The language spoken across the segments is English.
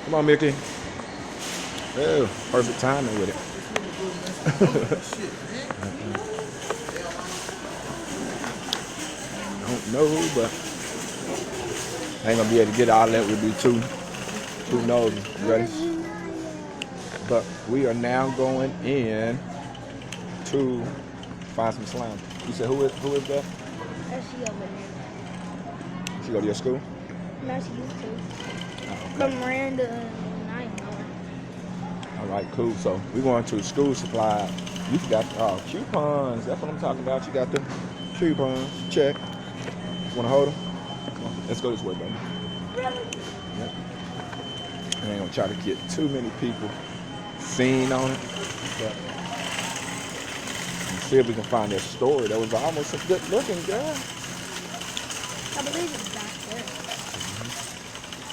Come on, Mickey. Oh, perfect timing with it. I don't know, but I ain't gonna be able to get all that. Would be too nosy. You ready? But we are now going in to find some slime. You said who is that? She over there. She go to your school? No, she used to. Oh, But okay. Miranda, I ain't know her. All right, cool. So we're going to school supply. You got coupons. That's what I'm talking about. You got the coupons. Check. Want to hold them? Come on, let's go this way, baby. Really? Yep. I ain't gonna try to get too many people seen on it, but see if we can find that story. That was almost a good looking girl. I believe it's back there.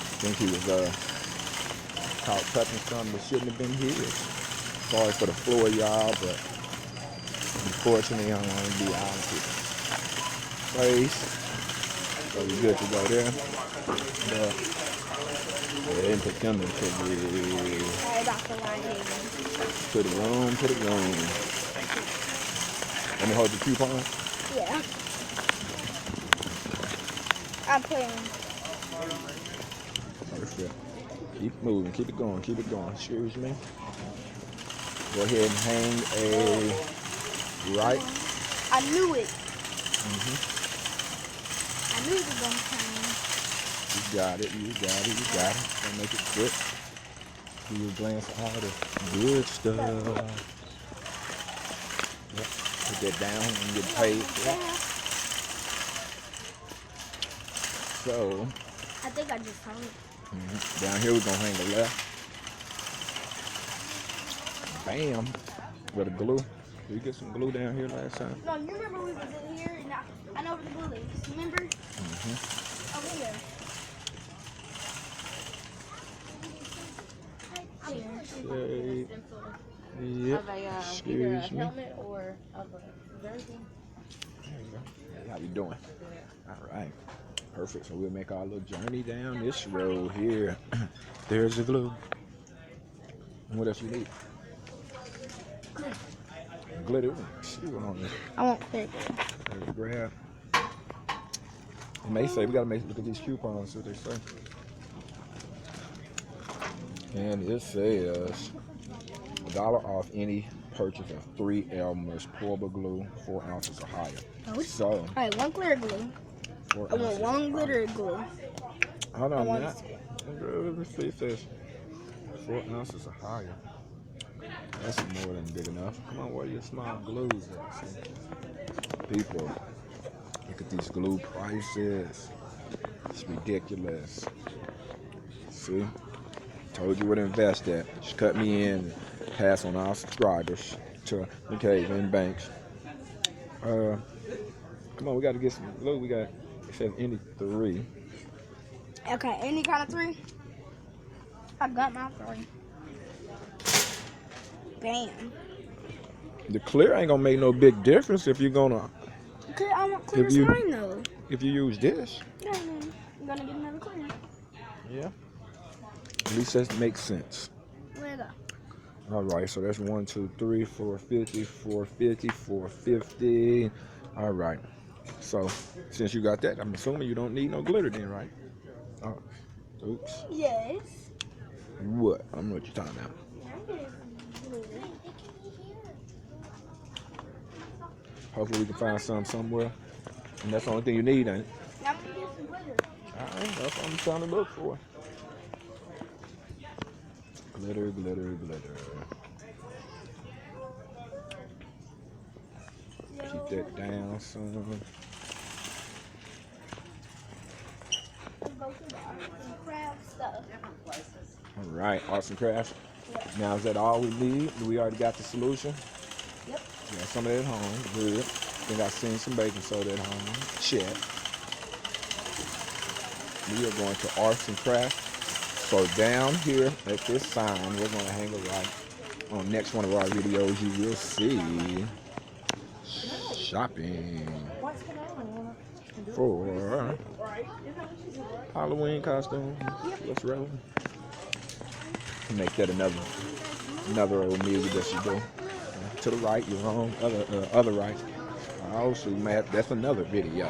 I think he was caught touching something that shouldn't have been his. Sorry for the floor, y'all, but unfortunately, I don't want to be honest with you. Place. So we good to go there. But they didn't put them into Sorry about the lighting. to the room. Let me hold the coupon. Yeah. I'm playing. Perfect. Keep moving. Keep it going. Keep it going. Excuse me. Go ahead and hang a right. I knew it. Mm-hmm. I knew it was going to come. You got it. Don't make it quick. Do your glance at all the good stuff. Yep. Put that down and get paid for it. So, I think I just saw it. down here we're going to hang the left. Bam. With a glue. Did you get some glue down here last time? No, you remember we was in here and I know where the glue is. Remember? Mm-hmm. Over there. Shade. Yep. Of a, Excuse either a me. helmet or of a jersey. There you go. Hey, how you doing? All right. Perfect. So we'll make our little journey down this road here. There's the glue. And what else you need? Glitter. See what on there. I won't pick. There's a grab. It may say, we gotta look at these coupons, see what they say. And it says $1 off any purchase of 3 Elmer's portable glue, 4 ounces or higher. Oh, So, all right, one glitter glue. 4 I want ounces one or glitter higher. glue. Hold on, want man. Let me see. It says 4 ounces or higher. That's more than big enough. Come on, where are your small glues at? See? People, look at these glue prices. It's ridiculous. See? Told you where to invest at. Just cut me in and pass on our subscribers to McCabe and Banks. Come on, we got to get some glue. We got, it says any 3. Okay, any kind of 3? I got my 3. Bam. The clear ain't gonna make no big difference if you're gonna. Okay, I want clear If you- slime though. If you use this. Yeah, I'm gonna get another clear. Yeah. At least that makes sense. Where you go? All right, so that's 1, 2, 3, 450, 450, 450. All right. So since you got that, I'm assuming you don't need no glitter then, right? Oh, oops. Yes. What? I don't know what you're talking about. Hopefully we can find some somewhere. And that's the only thing you need, ain't it? I'm gonna get some glitter. All right, that's what I'm trying to look for. Glitter, glitter, glitter. Keep that down, son. Go to the arts and crafts stuff. All right, arts and crafts. Yeah. Now, is that all we need? We already got the solution? Yep. We got some of that at home. Good. Think I seen some baking soda at home. Check. We are going to arts and crafts. So down here at this sign, we're going to hang a right. On next one of our videos, you will see shopping for Halloween costume. Let's roll. Make that another old music that you do. To the right, you're wrong. Other right. Oh shoot, Matt, that's another video.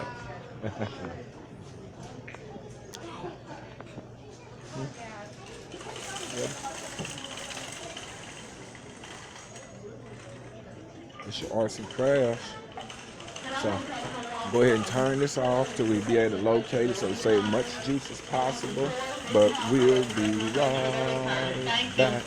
It's your arts and crafts. So go ahead and turn this off till we be able to locate it so we save as much juice as possible. But we'll be right back.